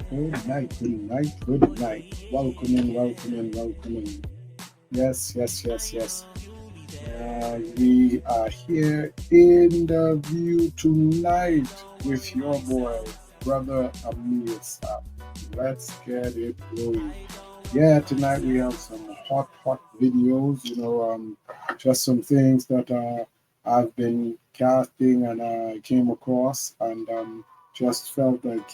Good night, good night, good night. Welcome in, welcome in, welcome in. Yes, yes, yes, yes. We are here in the view tonight with your boy, brother Amir Saab. Let's get it going. Yeah, tonight we have some hot videos, just some things that I've been casting and I came across and just felt like,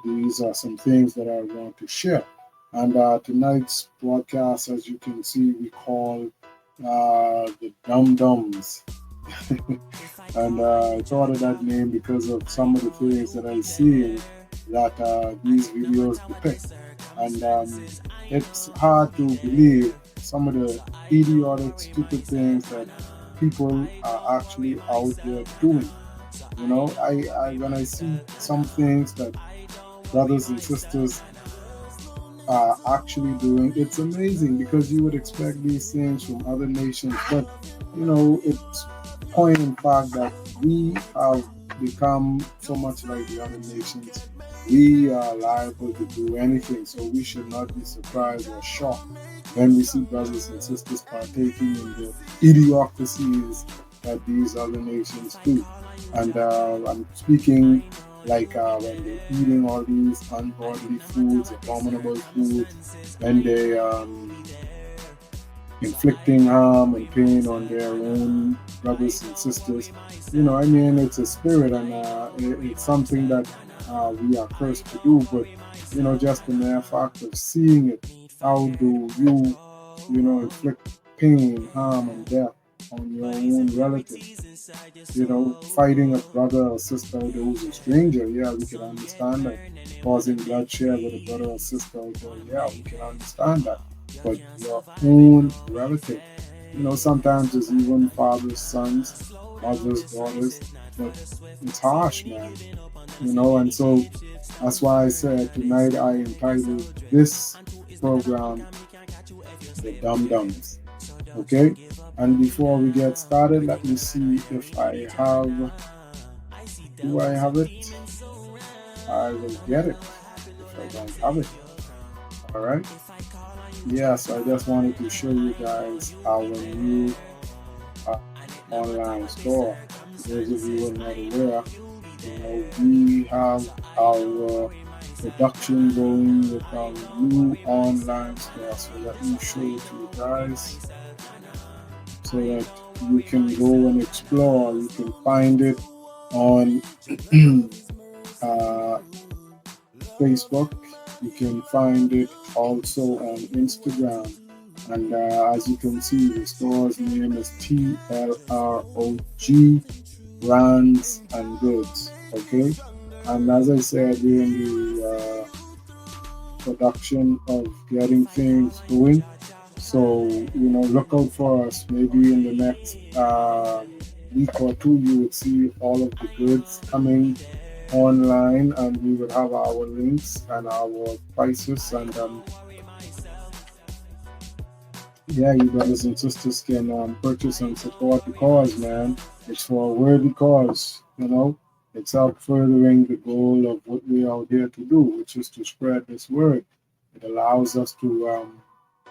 these are some things that I want to share. And tonight's broadcast, as you can see, we call the Dum Dums. And I thought of that name because of some of the things that I see that these videos depict. And it's hard to believe some of the idiotic, stupid things that people are actually out there doing. I when I see some things that brothers and sisters are actually doing, it's amazing because you would expect these things from other nations, but it's point in fact that we have become so much like the other nations. We are liable to do anything, so we should not be surprised or shocked when we see brothers and sisters partaking in the idiocracies that these other nations do. And I'm speaking like when they're eating all these ungodly foods, abominable foods, when they inflicting harm and pain on their own brothers and sisters. It's a spirit and it's something that we are cursed to do. But, just the mere fact of seeing it, how do you, inflict pain, harm, and death on your own relatives? Fighting a brother or sister who's a stranger, yeah, we can understand that. Causing bloodshed with a brother or sister, yeah, we can understand that. But your own relative, sometimes it's even fathers, sons, mothers, daughters, but it's harsh, man. And so that's why I said tonight I entitled this program The Dum Dums. Okay? And before we get started, let me see if I have. Do I have it? I will get it if I don't have it. All right. Yeah, so I just wanted to show you guys our new uh, online store. Those of you who are not aware, we have our production going with our new online store. So let me show it to you guys so that you can go and explore. You can find it on Facebook. You can find it also on Instagram. And as you can see, the store's name is TLROG Brands and Goods. Okay? And as I said, we're in the production of getting things going. So, look out for us. Maybe in the next week or two, you would see all of the goods coming online, and we will have our links and our prices. And yeah, you brothers and sisters can purchase and support the cause, man. It's for a worthy cause, It's out furthering the goal of what we're out here to do, which is to spread this word. It allows us to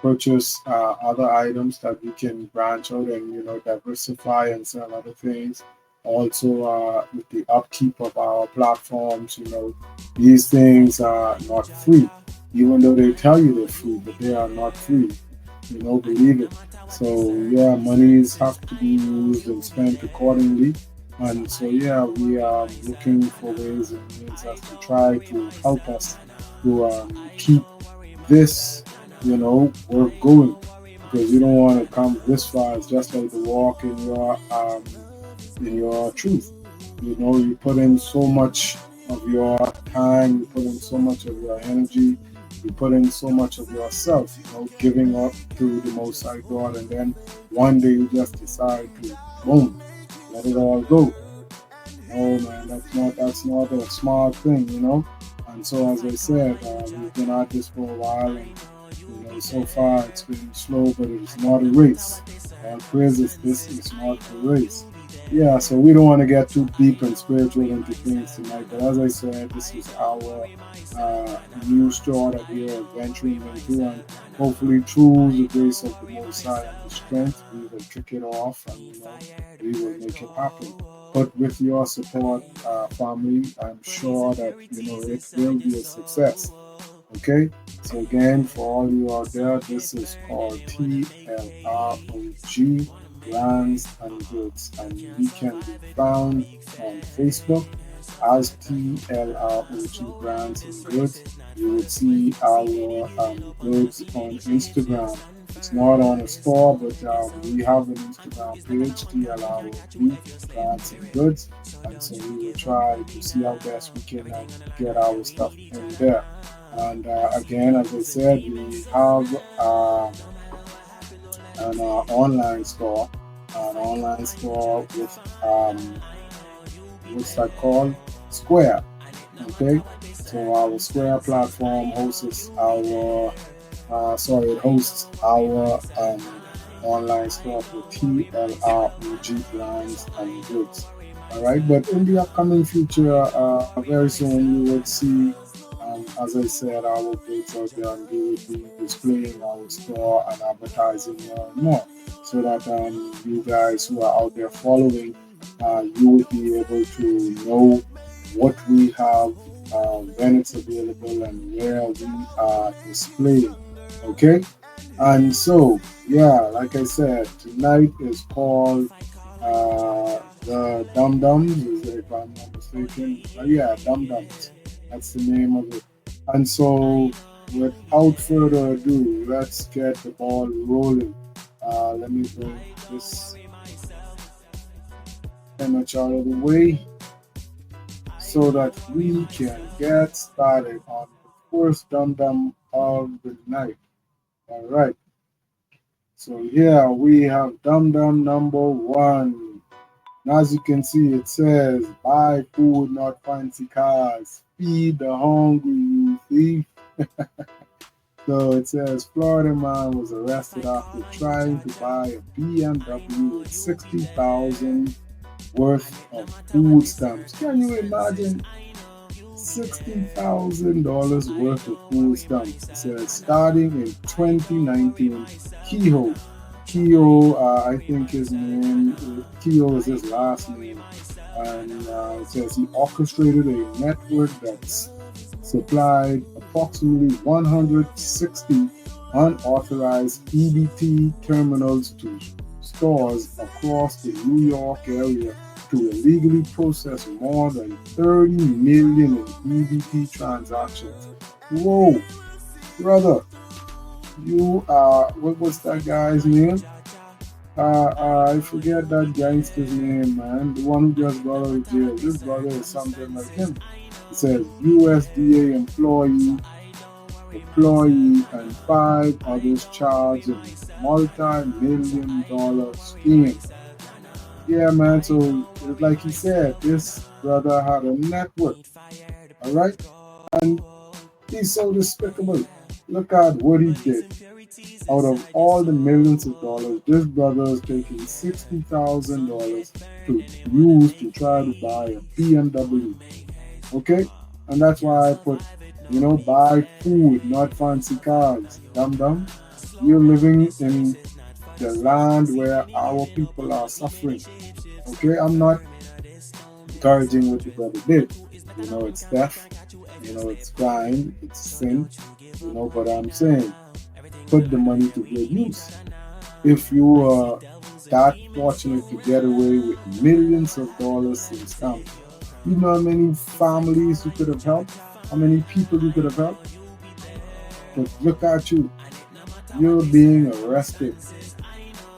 purchase other items that we can branch out and diversify and sell other things. Also, with the upkeep of our platforms, these things are not free, even though they tell you they're free, but they are not free. Believe it. So yeah, monies have to be used and spent accordingly. And so yeah, we are looking for ways and means as to try to help us to keep this, work going, because you don't want to come this far. It's just like the walk in your truth. You put in so much of your time, you put in so much of your energy, you put in so much of yourself, giving up to the Most High God, and then one day you just decide to, boom, let it all go. Oh man, that's not a smart thing, And so, as I said, we've been at this for a while, and so far it's been slow, but it's not a race. All praises, this is not a race. Yeah, so we don't want to get too deep and spiritual into things tonight, but as I said, this is our new store that we are venturing into, and hopefully, through the grace of the Most High and His strength, we will kick it off, and we will make it happen. But with your support, family, I'm sure that it will be a success. Okay, so again, for all you out there, this is called TLROG Brands and Goods, and we can be found on Facebook as TLROG Brands and Goods. You would see our goods on Instagram. It's not on a store, but we have an Instagram page, TLROG Brands and Goods, and so we will try to see how best we can get our stuff in there. And again, as I said, we have an online store with what's that called? Square. Okay, so our Square platform hosts our it hosts our online store for TLROG brands and goods. All right, but in the upcoming future, very soon you would see, as I said, our goods out there, and we will be displaying our store and advertising more and more, so that you guys who are out there following, you will be able to know what we have, when it's available, and where we are displaying. Okay, and so yeah, like I said, tonight is called the Dum Dums, if I'm not mistaken. Yeah, Dum Dums. That's the name of it. And so, without further ado, let's get the ball rolling. Let me bring this image out of the way so that we can get started on the first Dum Dum of the night. All right. So here we have Dum Dum number one. And as you can see, it says, buy food, not fancy cars. Feed the hungry, you thief. So it says, Florida man was arrested after trying to buy a BMW with 60,000 worth of food stamps. Can you imagine $60,000 worth of food stamps? It says, starting in 2019, Kehoe. Kehoe, I think his name, Kehoe is his last name. And it says he orchestrated a network that's supplied approximately 160 unauthorized EBT terminals to stores across the New York area to illegally process more than 30 million in EBT transactions. Whoa, brother, you are, what was that guy's name? I forget that gangster's name, man. The one who just got out of jail. This brother is something like him. It says USDA employee, and five others charged in multi-million-dollar scheme. Yeah, man. So, like he said, this brother had a network. All right, and he's so despicable. Look at what he did. Out of all the millions of dollars, this brother is taking $60,000 to use to try to buy a BMW. Okay? And that's why I put, buy food, not fancy cars. Dum dum. You're living in the land where our people are suffering. Okay? I'm not encouraging what the brother did. It's theft. It's crime. It's sin. But I'm saying, put the money to good use. If you are that fortunate to get away with millions of dollars in stamps, you know how many families you could have helped? How many people you could have helped? But look at you. You're being arrested.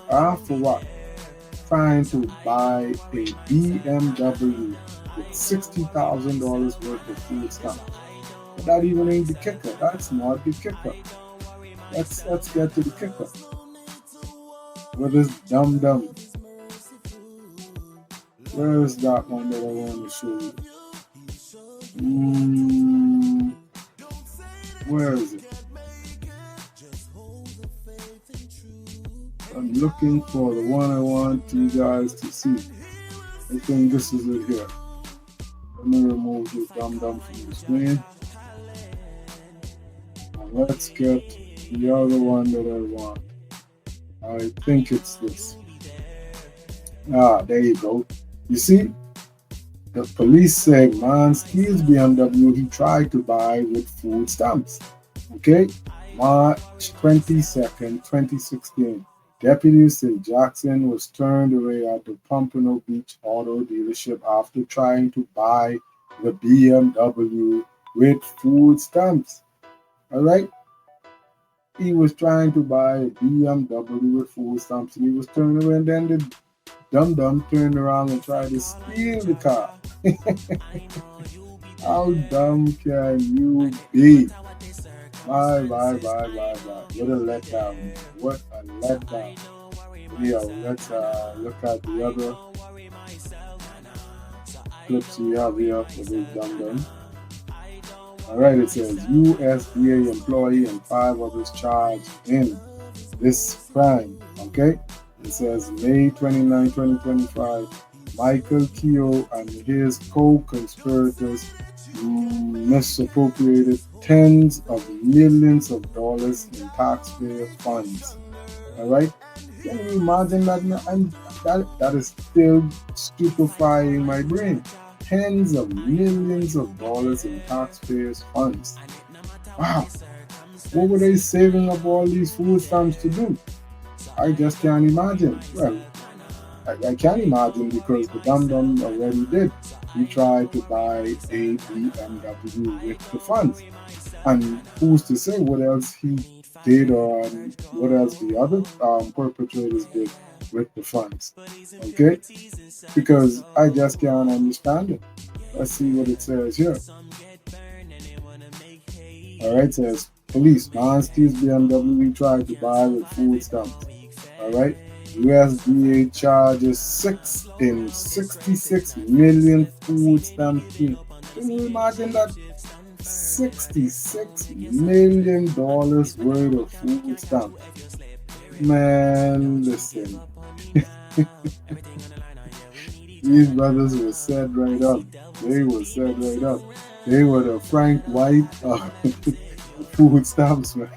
For what? Trying to buy a BMW with $60,000 worth of food stamps. But that even ain't the kicker. That's not the kicker. Let's get to the kicker. What is Dum Dum? Where is that one that I want to show you? Where is it? I'm looking for the one I want you guys to see. I think this is it here. Let me remove this dum-dum from the screen. And let's get the other one that I want. I think it's this. Ah, there you go. You see, the police said Mansky's BMW he tried to buy with food stamps. Okay, March 22nd, 2016. Deputies say Jackson was turned away at the Pompano Beach auto dealership after trying to buy the BMW with food stamps. All right, he was trying to buy a BMW with food stamps, and he was turned away. And then the dum dum turned around and tried to steal the car. How dumb can you be? Bye. What a letdown. What a letdown. Yeah, let's look at the other clips we have here for this dum dum. Alright, it says USDA employee and five others charged in this crime. Okay? It says May 29, 2025. Michael Keogh and his co-conspirators misappropriated tens of millions of dollars in taxpayer funds. All right, can you imagine that? And that is still stupefying my brain. Tens of millions of dollars in taxpayers' funds. Wow, what were they saving up all these food stamps to do? I just can't imagine. Well, I can imagine because the dum dum already did. He tried to buy a BMW with the funds. And who's to say what else he did or what else the other perpetrators did with the funds? Okay? Because I just can't understand it. Let's see what it says here. Alright, it says police, Mansky's BMW tried to buy with food stamps. Alright? USDA charges 66 million food stamp fee. Can you imagine that? $66 million worth of food stamp. Man, listen. These brothers were set right up. They were set right up. They were the Frank White food stamps, man.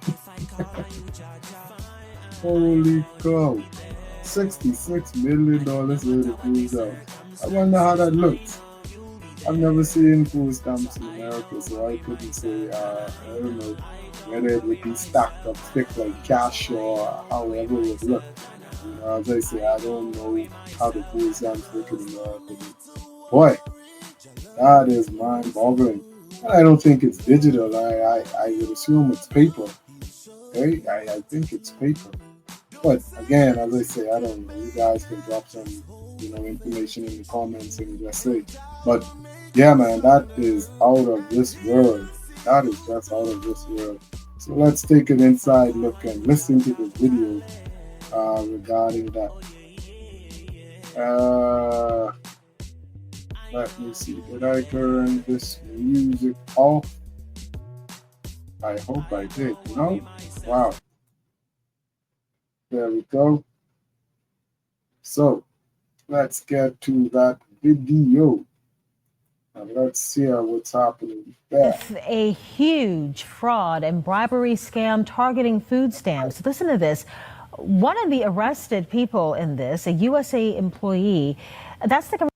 Holy cow. $66 million worth of food stamps. I wonder how that looks. I've never seen food stamps in America, so I couldn't say, I don't know, whether it would be stacked up thick like cash or however it would look. You know, as I say, I don't know how the food stamps look in America. Boy, that is mind-boggling. And I don't think it's digital. I would assume it's paper. Okay? I think it's paper. But again, as I say, I don't know. You guys can drop some, information in the comments and just say. But yeah, man, that is out of this world. That is just out of this world. So let's take an inside look and listen to the video regarding that. Let me see. Did I turn this music off? I hope I did. No? Wow. There we go. So let's get to that video. And let's see what's happening there. With a huge fraud and bribery scam targeting food stamps. Listen to this. One of the arrested people in this, a USA employee, that's the government.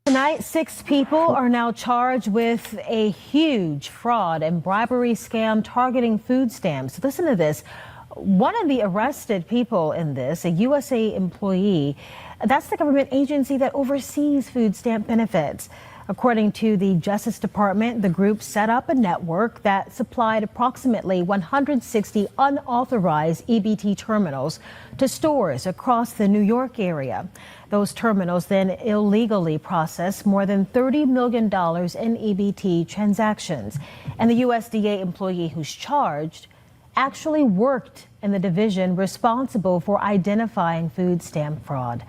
Tonight, 6 people are now charged with a huge fraud and bribery scam targeting food stamps. Listen to this. One of the arrested people in this, a USA employee, that's the government agency that oversees food stamp benefits. According to the Justice Department, the group set up a network that supplied approximately 160 unauthorized EBT terminals to stores across the New York area. Those terminals then illegally processed more than $30 million in EBT transactions. And the USDA employee who's charged actually worked in the division responsible for identifying food stamp fraud.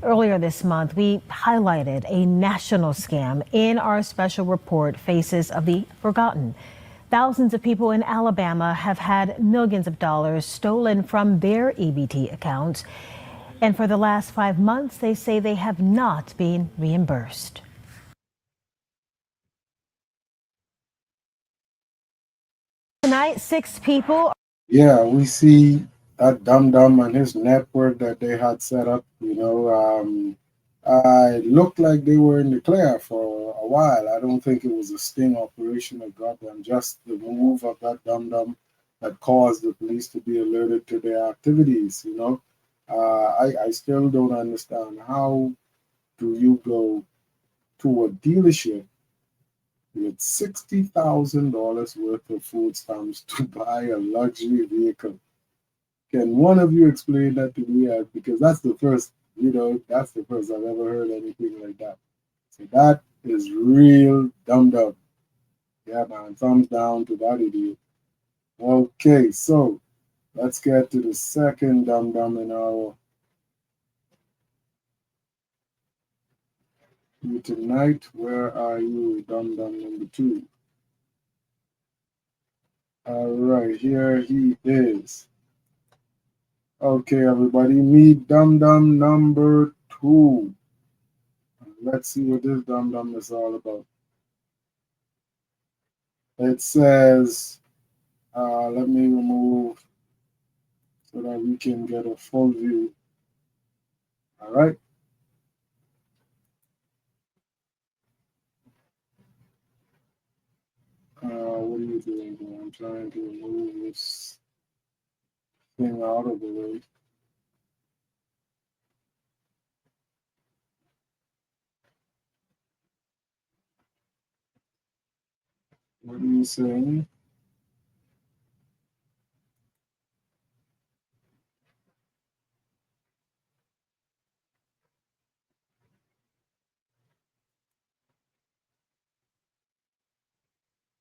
Earlier this month, we highlighted a national scam in our special report, Faces of the Forgotten. Thousands of people in Alabama have had millions of dollars stolen from their EBT accounts. And for the last 5 months, they say they have not been reimbursed. Tonight, 6 people. Yeah, we see that Dum Dum and his network that they had set up. Looked like they were in the clear for a while. I don't think it was a sting operation that got them, just the move of that Dum Dum that caused the police to be alerted to their activities. I still don't understand how do you go to a dealership with $60,000 worth of food stamps to buy a luxury vehicle. Can one of you explain that to me? Because that's the first I've ever heard anything like that. So that is real dumb dumb. Yeah, man. Thumbs down to that idiot. Okay, so let's get to the second dumb dumb in our tonight. Where are you, dumb dumb number two? All right, here he is. Okay, everybody, meet Dum Dum number two. Let's see what this Dum Dum is all about. It says, let me remove so that we can get a full view. All right. What are you doing here? I'm trying to remove this thing out of the way. What are you saying?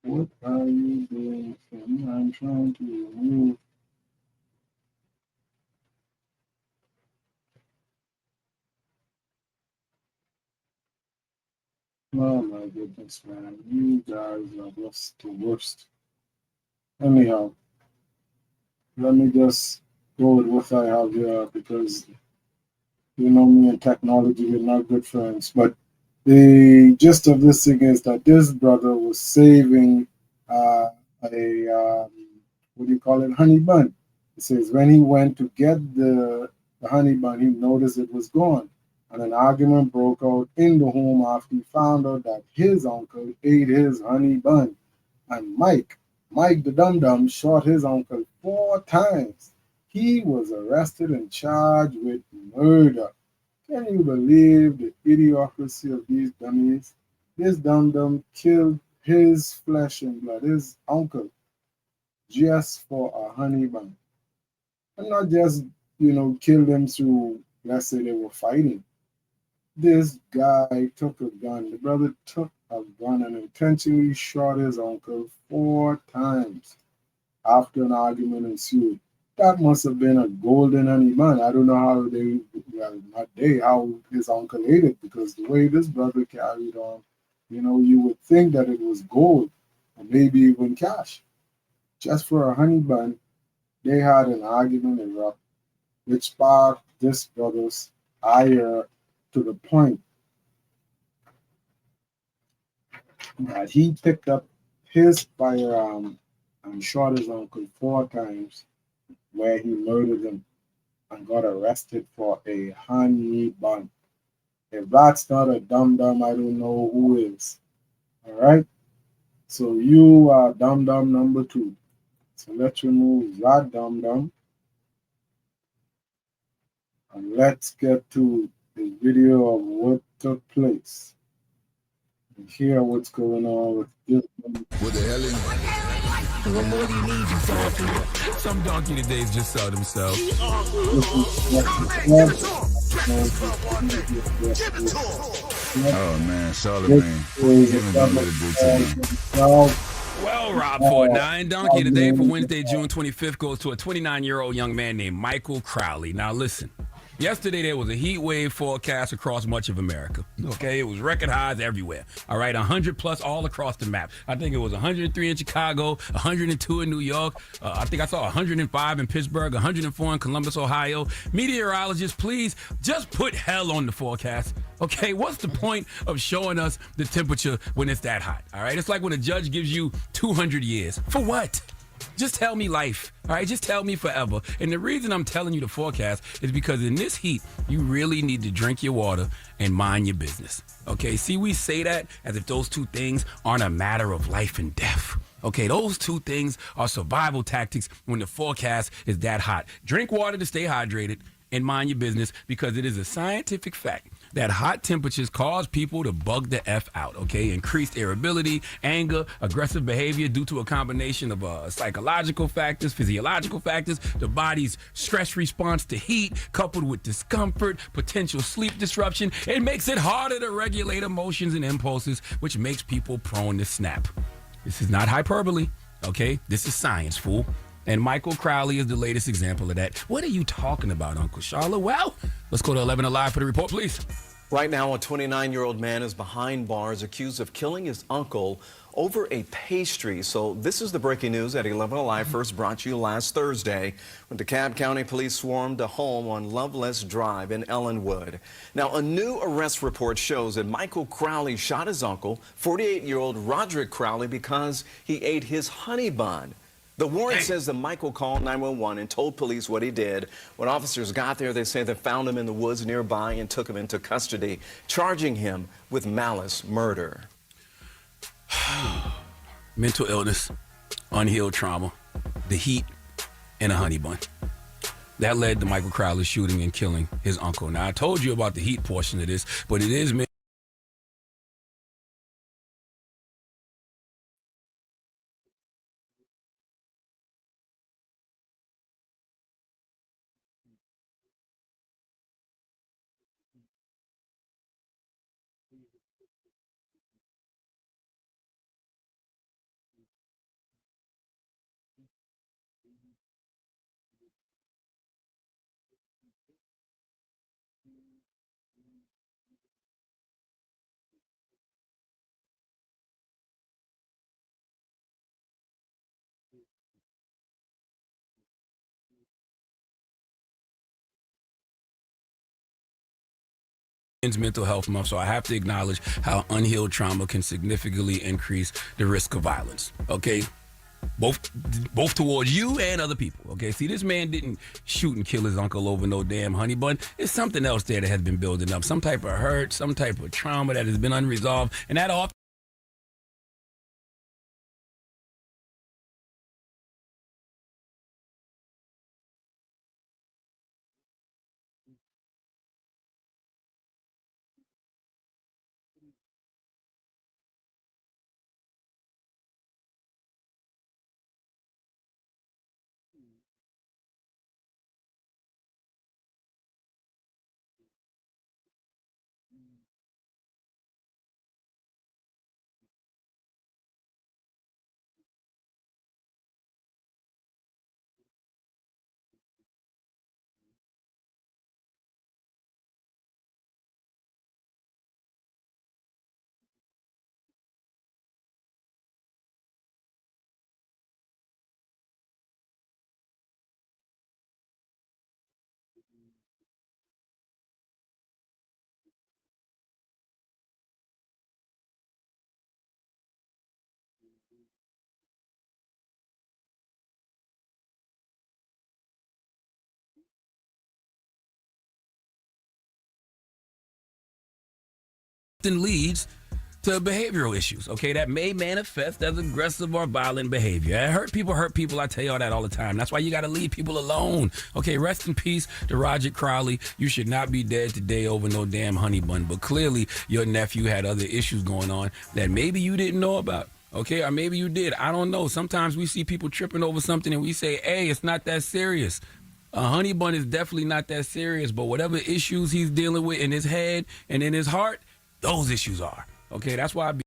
What are you doing? I'm trying to remove. Oh my goodness, man. You guys are just the worst. Anyhow, let me just go with what I have here because you know me and technology, we're not good friends. But the gist of this thing is that this brother was saving a what do you call it, honey bun. It says when he went to get the honey bun, he noticed it was gone, and an argument broke out in the home after he found out that his uncle ate his honey bun, and Mike the dum dum, shot his uncle 4 times. He was arrested and charged with murder. Can you believe the idiocracy of these dummies? This dum dum killed his flesh and blood, his uncle, just for a honey bun. And not just, killed him through, let's say they were fighting. This guy took a gun. The brother took a gun and intentionally shot his uncle 4 times after an argument ensued. That must have been a golden honey bun. I don't know how not how his uncle ate it because the way this brother carried on, you would think that it was gold or maybe even cash. Just for a honey bun, they had an argument erupt, which sparked this brother's ire to the point that he picked up his firearm and shot his uncle 4 times, where he murdered him and got arrested for a honey bun. If that's not a dum dum, I don't know who is. All right. So you are dum dum number two. So let's remove that dum dum and let's get to the video of what took place and hear what's going on with this. What the hell is what more do you need, you donkey? Some donkey today's just sell themselves. Oh man, Charlemagne. Give him a little bit to well, Rob 49 Donkey today for Wednesday, June 25th goes to a 29-year-old young man named Michael Crowley. Now listen, Yesterday, there was a heat wave forecast across much of America. Okay, it was record highs everywhere. All right, 100 plus all across the map. I think it was 103 in Chicago, 102 in New York. I think I saw 105 in Pittsburgh, 104 in Columbus, Ohio. Meteorologists, please just put hell on the forecast. Okay, what's the point of showing us the temperature when it's that hot? All right, it's like when a judge gives you 200 years. For what? Just tell me life, all right? Just tell me forever. And the reason I'm telling you the forecast is because in this heat, you really need to drink your water and mind your business, okay? See, we say that as if those two things aren't a matter of life and death. Okay, those two things are survival tactics when the forecast is that hot. Drink water to stay hydrated and mind your business because it is a scientific fact that hot temperatures cause people to bug the F out, okay? Increased irritability, anger, aggressive behavior due to a combination of psychological factors, physiological factors, the body's stress response to heat, coupled with discomfort, potential sleep disruption. It makes it harder to regulate emotions and impulses, which makes people prone to snap. This is not hyperbole, okay? This is science, fool. And Michael Crowley is the latest example of that. What are you talking about, Uncle Charlotte? Well, let's go to 11 Alive for the report, please. Right now, a 29-year-old man is behind bars accused of killing his uncle over a pastry. So this is the breaking news at 11 Alive, first brought to you last Thursday when DeKalb County Police swarmed a home on Loveless Drive in Ellenwood. Now, a new arrest report shows that Michael Crowley shot his uncle, 48-year-old Roderick Crowley, because he ate his honey bun. The warrant says that Michael called 911 and told police what he did. When officers got there, they say they found him in the woods nearby and took him into custody, charging him with malice murder. Mental illness, unhealed trauma, the heat, and a honey bun. That led to Michael Crowley shooting and killing his uncle. Now, I told you about the heat portion of this, but it is Mental Health Month, so I have to acknowledge how unhealed trauma can significantly increase the risk of violence. Okay, both towards you and other people. Okay, see, this man didn't shoot and kill his uncle over no damn honey bun. There's something else there that has been building up, some type of hurt, some type of trauma that has been unresolved, and that often leads to behavioral issues, okay, that may manifest as aggressive or violent behavior. Hurt people, I tell y'all that all the time. That's why you got to leave people alone. Okay, rest in peace to Roger Crowley. You should not be dead today over no damn honey bun, but clearly your nephew had other issues going on that maybe you didn't know about. Okay, or maybe you did. I don't know. Sometimes we see people tripping over something and we say, hey, it's not that serious. A honey bun is definitely not that serious, but whatever issues he's dealing with in his head and in his heart, those issues are. Okay, that's why I be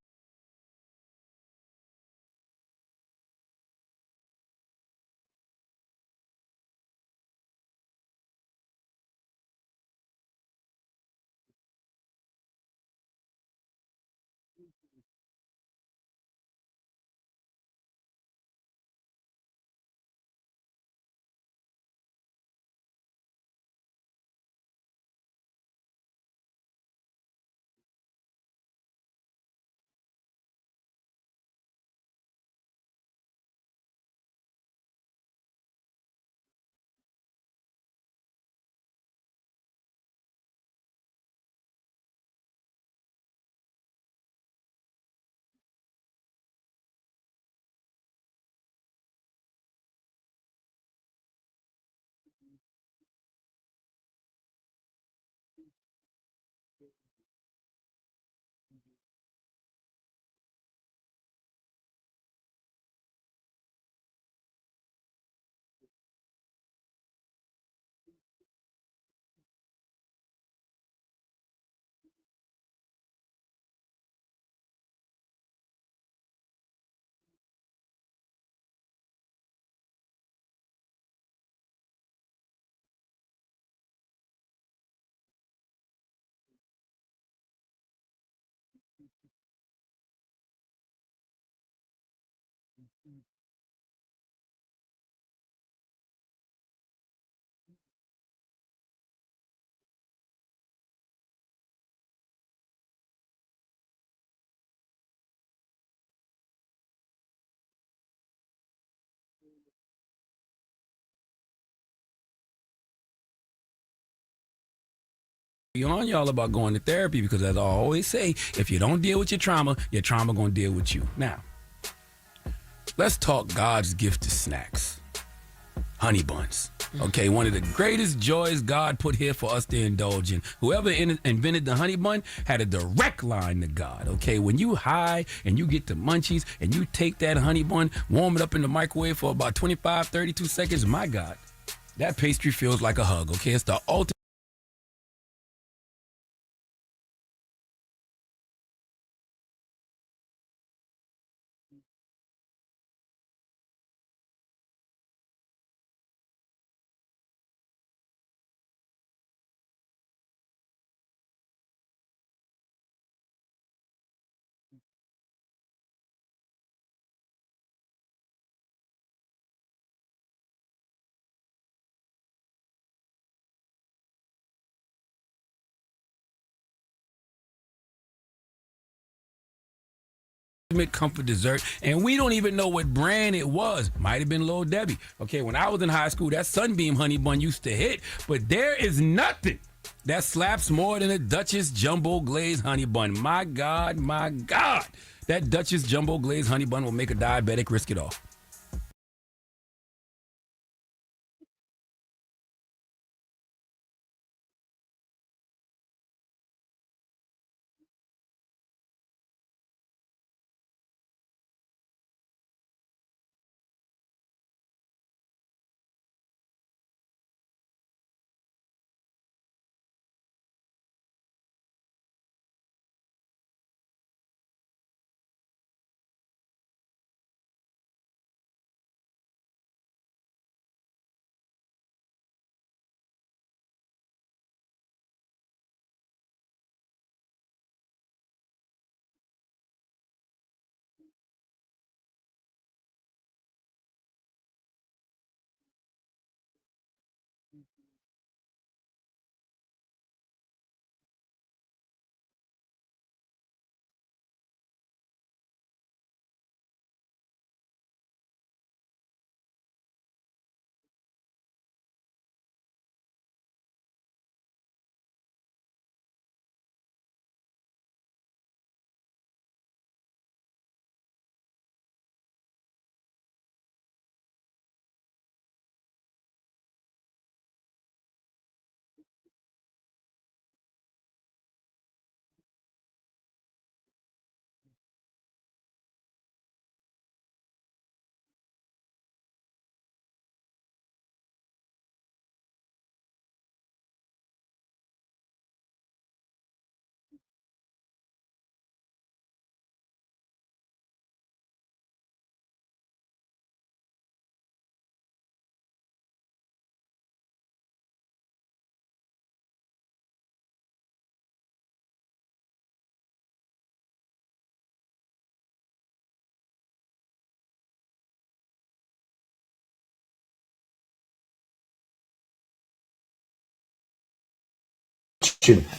Be on y'all about going to therapy because, as I always say, if you don't deal with your trauma gonna deal with you. Now, let's talk God's gift to snacks. Honey buns. Okay, one of the greatest joys God put here for us to indulge in. Whoever invented the honey bun had a direct line to God. Okay, when you high and you get the munchies and you take that honey bun, warm it up in the microwave for about 25, 32 seconds, my God, that pastry feels like a hug. Okay, it's the ultimate comfort dessert, and we don't even know what brand it was. Might have been Lil Debbie. Okay, when I was in high school, that Sunbeam honey bun used to hit, but there is nothing that slaps more than a Duchess Jumbo Glazed honey bun. My God, my God. That Duchess Jumbo Glazed honey bun will make a diabetic risk it all.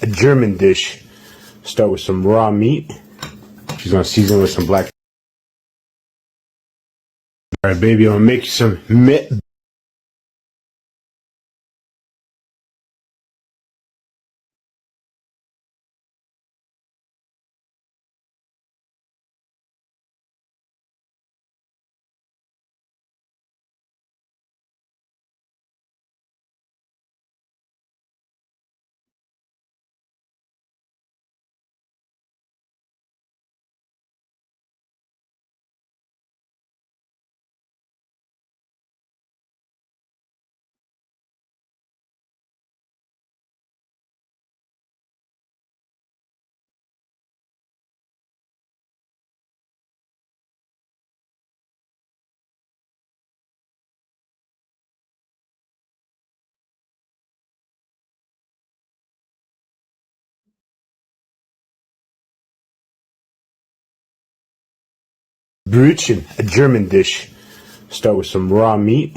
A German dish. Start with some raw meat. She's gonna season with some black. All right, baby, I'm gonna make you some Brötchen, a German dish. Start with some raw meat.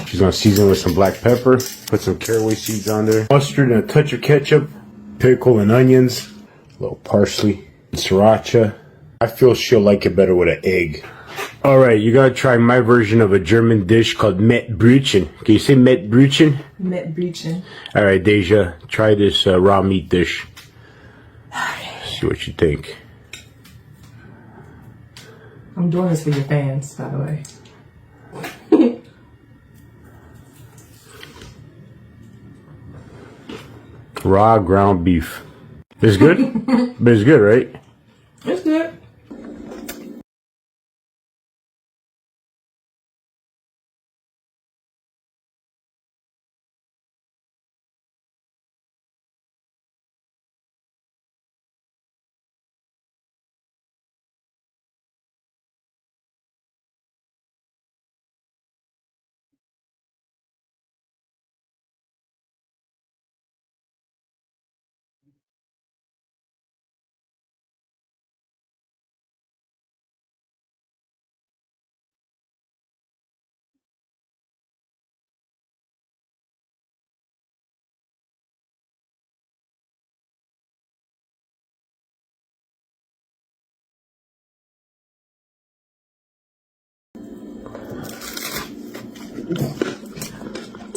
She's gonna season with some black pepper, put some caraway seeds on there, mustard and a touch of ketchup, pickle and onions, a little parsley, sriracha. I feel she'll like it better with an egg. Alright, you gotta try my version of a German dish called Mettbrötchen. Can you say Mettbrötchen? Mettbrötchen. Alright, Deja, try this raw meat dish. See what you think. I'm doing this for your fans, by the way. Raw ground beef. It's good? But it's good, right? It's good.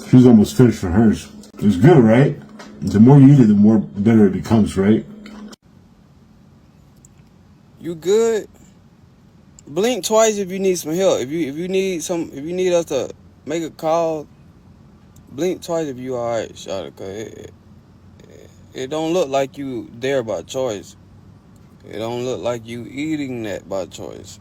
She's almost finished for hers. It's good, right? The more you eat it, the more better it becomes, right? You good? Blink twice if you need some help. If you need us to make a call, blink twice if you alright, Shawty, cause it don't look like you there by choice. It don't look like you eating that by choice.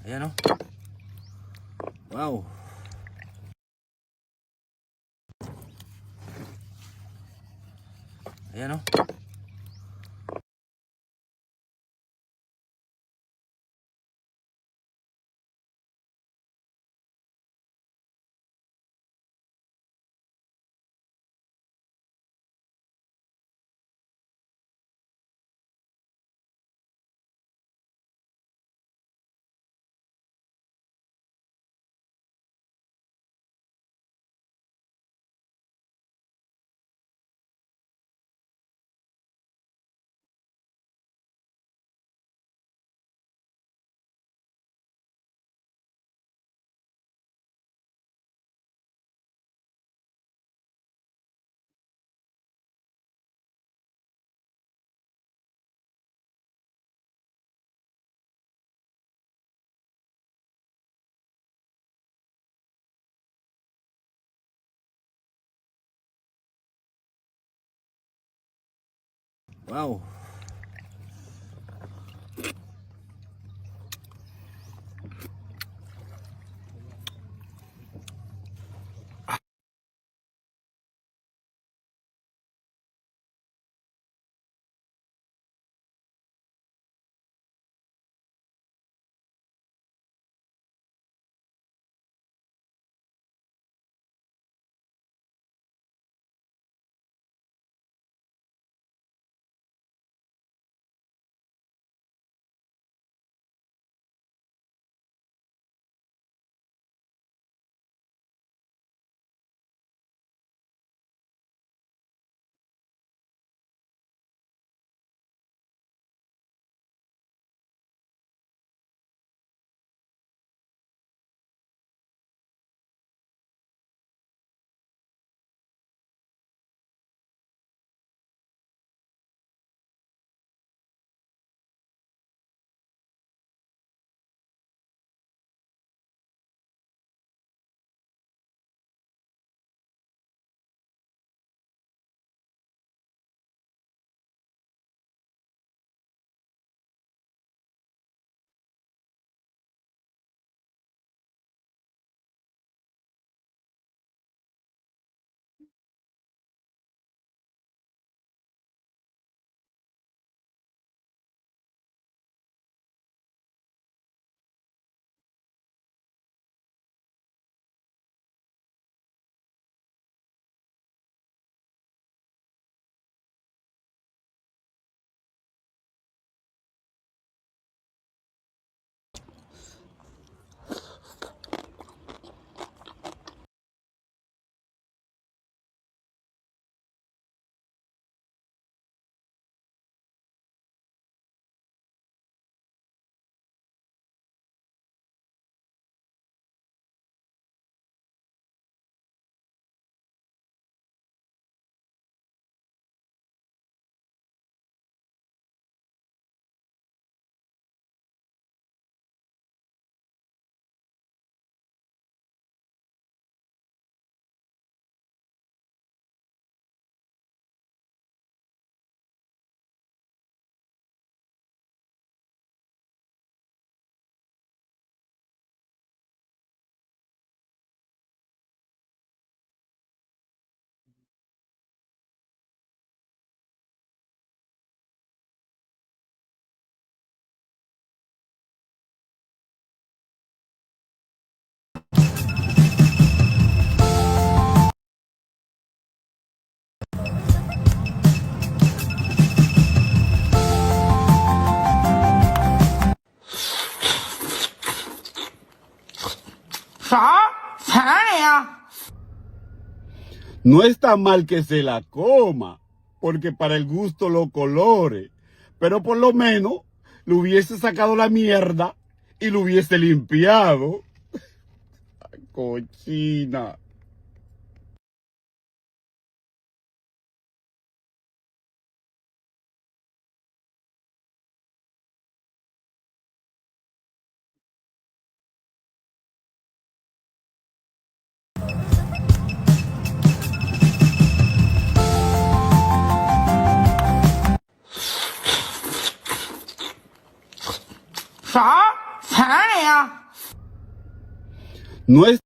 You know? Wow. You know? Wow. No está mal que se la coma, porque para el gusto lo colore, pero por lo menos le hubiese sacado la mierda y lo hubiese limpiado. Cochina. No es